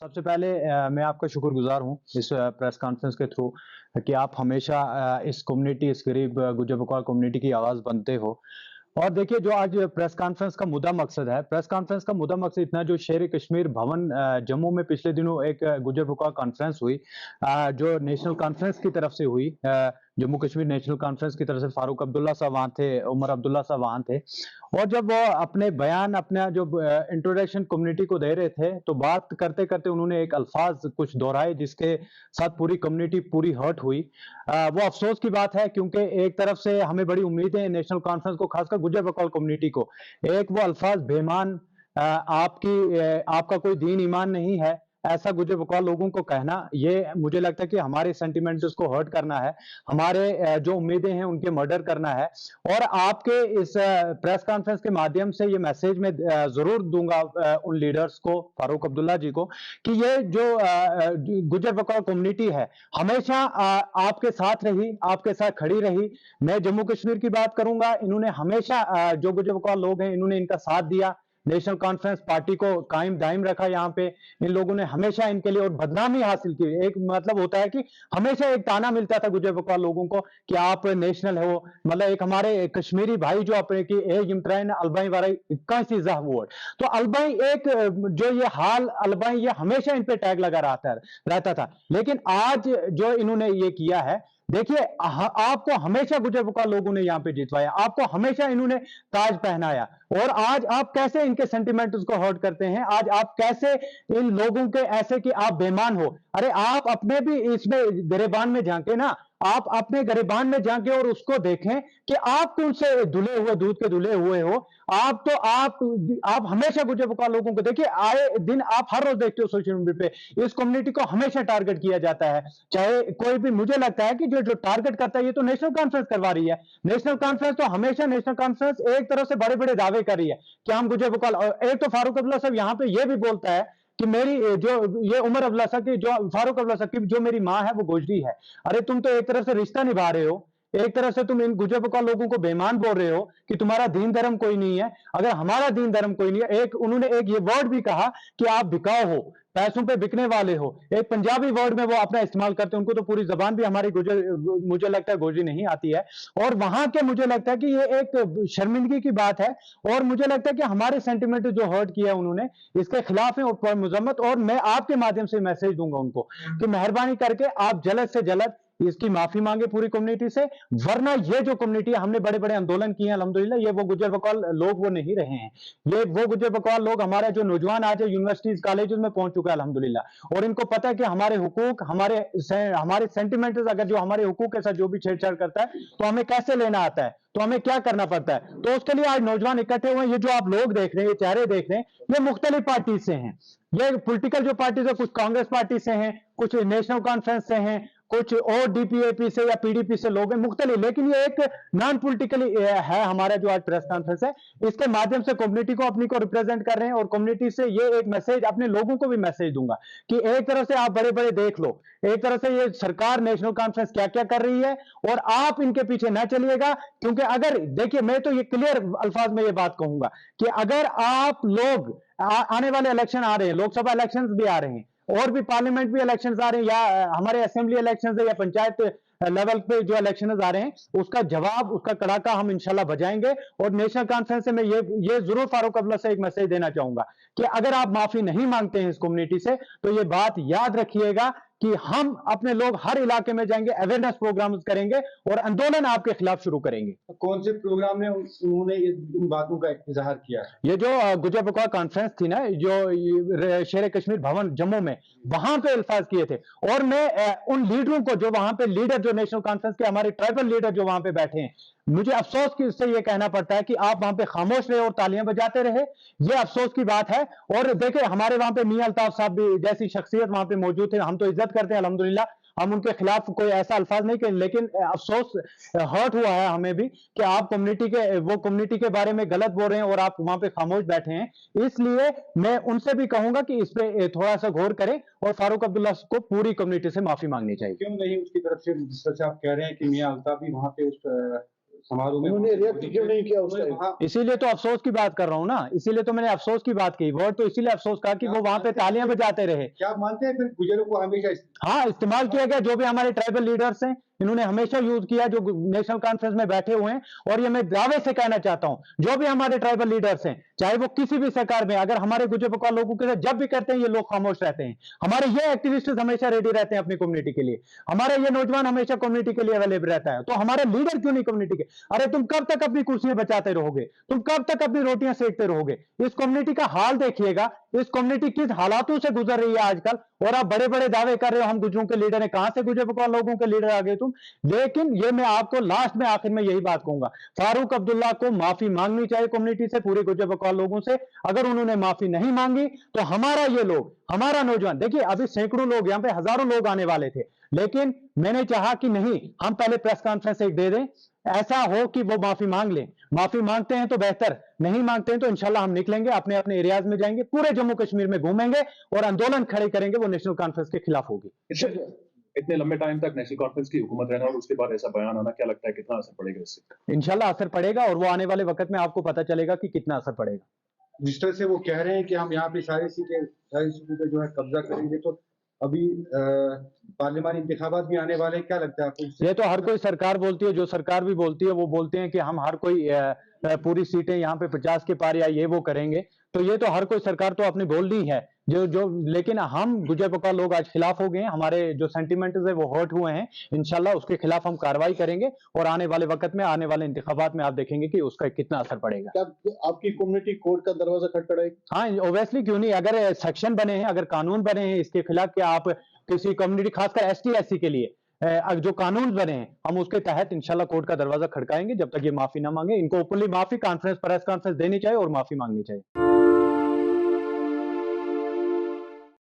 सबसे पहले मैं आपका शुक्रगुज़ार हूँ इस प्रेस कॉन्फ्रेंस के थ्रू कि आप हमेशा इस कम्युनिटी, इस गरीब गुजर बकौल कम्युनिटी की आवाज़ बनते हो। और देखिए जो आज प्रेस कॉन्फ्रेंस का मुद्दा मकसद है, प्रेस कॉन्फ्रेंस का मुद्दा मकसद इतना जो शेर-ए-कश्मीर भवन जम्मू में पिछले दिनों एक गुजर बकौल कॉन्फ्रेंस हुई जो नेशनल कॉन्फ्रेंस की तरफ से हुई जम्मू कश्मीर नेशनल कॉन्फ्रेंस की तरफ से फारूक अब्दुल्ला साहब वहाँ थे, उमर अब्दुल्ला साहब वहाँ थे। और जब वो अपने बयान अपना जो इंट्रोडक्शन कम्युनिटी को दे रहे थे, तो बात करते-करते उन्होंने एक अल्फाज कुछ दोहराए जिसके साथ पूरी कम्युनिटी पूरी हर्ट हुई। वो अफ़सोस की बात है क्योंकि एक तरफ से हमें बड़ी उम्मीदें हैं नेशनल कॉन्फ्रेंस को, खासकर गुजर बकौल कम्युनिटी को। एक वो अल्फाज बेईमान आपका कोई दीन ईमान नहीं है, ऐसा गुजर बकौल लोगों को कहना, ये मुझे लगता है कि हमारे सेंटिमेंट्स को हर्ट करना है, हमारे जो उम्मीदें हैं उनके मर्डर करना है। और आपके इस प्रेस कॉन्फ्रेंस के माध्यम से ये मैसेज मैं ज़रूर दूंगा उन लीडर्स को, फारूक अब्दुल्ला जी को, कि ये जो गुजर बकौल कम्युनिटी है, हमेशा आपके साथ रही, आपके साथ खड़ी रही। मैं जम्मू कश्मीर की बात करूंगा, इन्होंने हमेशा जो गुजर बकौल लोग हैं, इन्होंने इनका साथ दिया। नेशनल कॉन्फ्रेंस पार्टी को कायम दायम रखा यहाँ पे। इन लोगों ने हमेशा इनके लिए और बदनामी हासिल की। एक मतलब होता है कि हमेशा एक ताना मिलता था गुजर बकौल लोगों को कि आप नेशनल हो, मतलब एक हमारे कश्मीरी भाई जो अपने की यिमतराइन अलबाई वाराई कैसी जहवोड, तो अलबाई एक जो ये हाल अलबाई ये हमेशा इन पे टैग लगा रहता था। लेकिन आज जो इन्होंने ये किया है, देखिए आपको हमेशा गुजर बकौल लोगों ने यहाँ पे जितवाया, आपको हमेशा इन्होंने ताज पहनाया। और आज आप कैसे इनके सेंटिमेंट को हर्ट करते हैं, आज आप कैसे इन लोगों के ऐसे कि आप बेईमान हो। अरे आप अपने भी इसमें गिरेबान में झांके ना, आप अपने गिरेबान में झांके और उसको देखें कि आप कौन से धुले हुए दूध के धुले हुए हो। आप हमेशा गुजर बकौल लोगों को देखिए, आए दिन आप हर रोज देखते हो सोशल मीडिया पे इस कम्युनिटी को हमेशा टारगेट किया जाता है। चाहे कोई भी, मुझे लगता है कि जो जो टारगेट करता है ये तो नेशनल कॉन्फ्रेंस करवा रही है। नेशनल कॉन्फ्रेंस तो हमेशा नेशनल कॉन्फ्रेंस एक तरफ से बड़े बड़े दावे कर रही है कि हम गुजर बकौल, एक तो फारूक अब्दुल्ला साहब यहाँ पे ये भी बोलता है कि मेरी जो ये उमर अब्दुल्ला साहब की जो फारूक अब्दुल्ला साहब की जो मेरी माँ है वो गोजरी है। अरे तुम तो एक तरफ से रिश्ता निभा रहे हो, एक तरफ से तुम इन गुजर बकौल लोगों को बेईमान बोल रहे हो कि तुम्हारा दीन धर्म कोई नहीं है। अगर हमारा दीन धर्म कोई नहीं है, एक उन्होंने एक ये वर्ड भी कहा कि आप बिकाऊ हो, पैसों पे बिकने वाले हो। एक पंजाबी वर्ड में वो अपना इस्तेमाल करते हैं, उनको तो पूरी जबान भी हमारी गुजर मुझे लगता है गोजरी नहीं आती है। और वहां के मुझे लगता है कि ये एक शर्मिंदगी की बात है। और मुझे लगता है कि हमारे सेंटिमेंट जो हर्ट किया उन्होंने, इसके खिलाफ है और मुजम्मत। और मैं आपके माध्यम से मैसेज दूंगा उनको कि मेहरबानी करके आप जल्द से जल्द इसकी माफी मांगे पूरी कम्युनिटी से। वरना ये जो कम्युनिटी है, हमने बड़े बड़े आंदोलन किए हैं अल्हम्दुलिल्लाह, ये वो गुजर बकौल लोग वो नहीं रहे हैं। ये वो गुजर बकौल लोग, हमारे जो नौजवान आज यूनिवर्सिटीज कॉलेजेस में पहुंच चुका है अल्हम्दुलिल्लाह। और इनको पता है कि हमारे हुकूक, हमारे सेंटिमेंट्स, अगर जो हमारे हुकूक के साथ जो भी छेड़छाड़ करता है तो हमें कैसे लेना आता है, तो हमें क्या करना पड़ता है। तो उसके लिए आज नौजवान इकट्ठे हुए हैं। ये जो आप लोग देख रहे हैं, ये चेहरे देख रहे हैं, ये मुख्तलिफ पार्टी से हैं। ये पॉलिटिकल जो पार्टीज है, कुछ कांग्रेस पार्टी से हैं, कुछ नेशनल कॉन्फ्रेंस से हैं, कुछ और डीपीएपी से या पीडीपी से लोग हैं, मुख्तलिफ। लेकिन ये एक नॉन पॉलिटिकली है हमारा जो आज प्रेस कॉन्फ्रेंस है, इसके माध्यम से कम्युनिटी को अपनी को रिप्रेजेंट कर रहे हैं। और कम्युनिटी से ये एक मैसेज, अपने लोगों को भी मैसेज दूंगा कि एक तरफ से आप बड़े बड़े देख लो, एक तरफ से ये सरकार नेशनल कॉन्फ्रेंस क्या क्या कर रही है, और आप इनके पीछे ना चलिएगा। क्योंकि अगर देखिए, मैं तो ये क्लियर अल्फाज में ये बात कहूंगा कि अगर आप लोग आने वाले इलेक्शन आ रहे हैं, लोकसभा इलेक्शन भी आ रहे हैं, और भी पार्लियामेंट भी इलेक्शन आ रहे हैं, या हमारे असेंबली इलेक्शन है, या पंचायत लेवल पे जो इलेक्शन आ रहे हैं, उसका जवाब, उसका कड़ाका हम इंशाल्लाह बजाएंगे। और नेशनल कॉन्फ्रेंस से मैं ये जरूर फारूक अब्दुल्ला से एक मैसेज देना चाहूंगा कि अगर आप माफी नहीं मांगते हैं इस कम्युनिटी से, तो ये बात याद रखिएगा कि हम अपने लोग हर इलाके में जाएंगे, अवेयरनेस प्रोग्राम करेंगे और आंदोलन आपके खिलाफ शुरू करेंगे। कौन से प्रोग्राम में उन्होंने इन बातों का इजहार किया? ये जो गुजर बकौल कॉन्फ्रेंस थी ना, जो शेर कश्मीर भवन जम्मू में, वहां पे अल्फाज किए थे। और मैं उन लीडरों को, जो वहां पे लीडर, जो नेशनल कॉन्फ्रेंस के हमारे ट्राइबल लीडर जो वहां पे बैठे हैं, मुझे अफसोस की उससे ये कहना पड़ता है कि आप वहां पे खामोश रहे और तालियां बजाते रहे। ये अफसोस की बात है। और देखिए, हमारे वहां पे मियां अल्ताफ साहब भी जैसी शख्सियत वहां पे मौजूद थे, हम तो इज्जत करते हैं अल्हम्दुलिल्लाह, हम उनके खिलाफ कोई ऐसा अल्फाज नहीं कहें। लेकिन अफसोस हर्ट हुआ है हमें भी कि आप वो कम्युनिटी के बारे में गलत बोल रहे हैं और आप वहां पे खामोश बैठे हैं। इसलिए मैं उनसे भी कहूंगा कि इस पे थोड़ा सा गौर करें और फारूक अब्दुल्ला को पूरी कम्युनिटी से माफी मांगनी चाहिए। क्यों नहीं उसकी तरफ से, सच आप कह रहे हैं कि मियां अल्ताफ भी वहां पे उस समारोह में उन्होंने रिएक्ट क्यों नहीं किया उस उन्होंने टाइम? वहाँ इसीलिए तो अफसोस की बात कर रहा हूँ ना, इसीलिए तो मैंने अफसोस की बात की, वर्ड तो इसीलिए अफसोस कहा कि वो वहां पे तालियां बजाते रहे। क्या आप मानते हैं फिर गुजरों को हमेशा हाँ, इस्तेमाल किया गया, जो भी हमारे ट्राइबल लीडर्स हैं इन्होंने हमेशा यूज किया, जो नेशनल कॉन्फ्रेंस में बैठे हुए हैं। और ये मैं दावे से कहना चाहता हूं, जो भी हमारे ट्राइबल लीडर्स हैं, चाहे वो किसी भी सरकार में, अगर हमारे गुजर बकौल लोगों के साथ जब भी करते हैं ये लोग खामोश रहते हैं। हमारे ये एक्टिविस्ट हमेशा रेडी रहते हैं अपनी कम्युनिटी के लिए, हमारा ये नौजवान हमेशा कम्युनिटी के लिए अवेलेबल रहता है। तो हमारे लीडर क्यों नहीं कम्युनिटी के? अरे तुम कब तक अपनी कुर्सियां बचाते रहोगे? तुम कब तक अपनी रोटियां सेकते रहोगे? इस कम्युनिटी का हाल देखिएगा, इस कम्युनिटी किस हालातों से गुजर रही है आजकल। और आप बड़े बड़े दावे कर रहे हो हम गुजरों के लीडर हैं, कहां से गुजर बकौल लोगों के लीडर आ गए तुम? लेकिन ये मैं आपको लास्ट में आखिर में यही बात कहूंगा, फारूक अब्दुल्ला को माफी मांगनी चाहिए कम्युनिटी से, पूरे गुजर बकौल लोगों से। अगर उन्होंने माफी नहीं मांगी तो हमारा ये लोग, हमारा नौजवान, देखिए अभी सैकड़ों लोग, यहाँ पे हजारों लोग आने वाले थे, लेकिन मैंने चाहा कि नहीं, हम पहले प्रेस कॉन्फ्रेंस एक दे दें, ऐसा हो कि वो माफी मांग लें। माफी मांगते हैं तो बेहतर, नहीं मांगते हैं तो इंशाल्लाह हम निकलेंगे, अपने अपने एरियाज में जाएंगे, पूरे जम्मू कश्मीर में घूमेंगे और आंदोलन खड़े करेंगे, वो नेशनल कॉन्फ्रेंस के खिलाफ होगी। इतने लंबे टाइम तक नेशनल कॉन्फ्रेंस की हुकूमत रहना और उसके बाद ऐसा बयान आना, क्या लगता है कितना असर पड़ेगा इससे? इंशाल्लाह असर पड़ेगा, और वो आने वाले वक्त में आपको पता चलेगा कि कितना असर पड़ेगा। जिस तरह से वो कह रहे हैं कि हम यहाँ पे सारी सीटों पे जो है कब्जा करेंगे, तो अभी पार्लियामानी इंतखाबात भी आने वाले हैं, क्या लगता है आपको? ये तो हर कोई सरकार बोलती है, जो सरकार भी बोलती है वो बोलते हैं कि हम हर कोई पूरी सीटें यहाँ पे 50 के पार या ये वो करेंगे। तो ये तो हर कोई सरकार तो अपनी बोल रही है, जो लेकिन हम गुजर बकौल लोग आज खिलाफ हो गए हैं, हमारे जो सेंटिमेंट्स है वो हर्ट हुए हैं। इंशाल्लाह उसके खिलाफ हम कार्रवाई करेंगे, और आने वाले वक्त में, आने वाले इंतखाबात में आप देखेंगे कि उसका कितना असर पड़ेगा। क्या आपकी कम्युनिटी कोर्ट का दरवाजा खटखटाएगी? हाँ, ओब्वियसली क्यों नहीं, अगर सेक्शन बने हैं, अगर कानून बने हैं इसके खिलाफ कि आप किसी कम्युनिटी, खासकर ST SC के लिए जो कानून बने हैं, हम उसके तहत इंशाल्लाह कोर्ट का दरवाजा खड़काएंगे, जब तक ये माफी ना मांगे। इनको ओपनली माफी कॉन्फ्रेंस, प्रेस कॉन्फ्रेंस देनी चाहिए और माफी मांगनी चाहिए।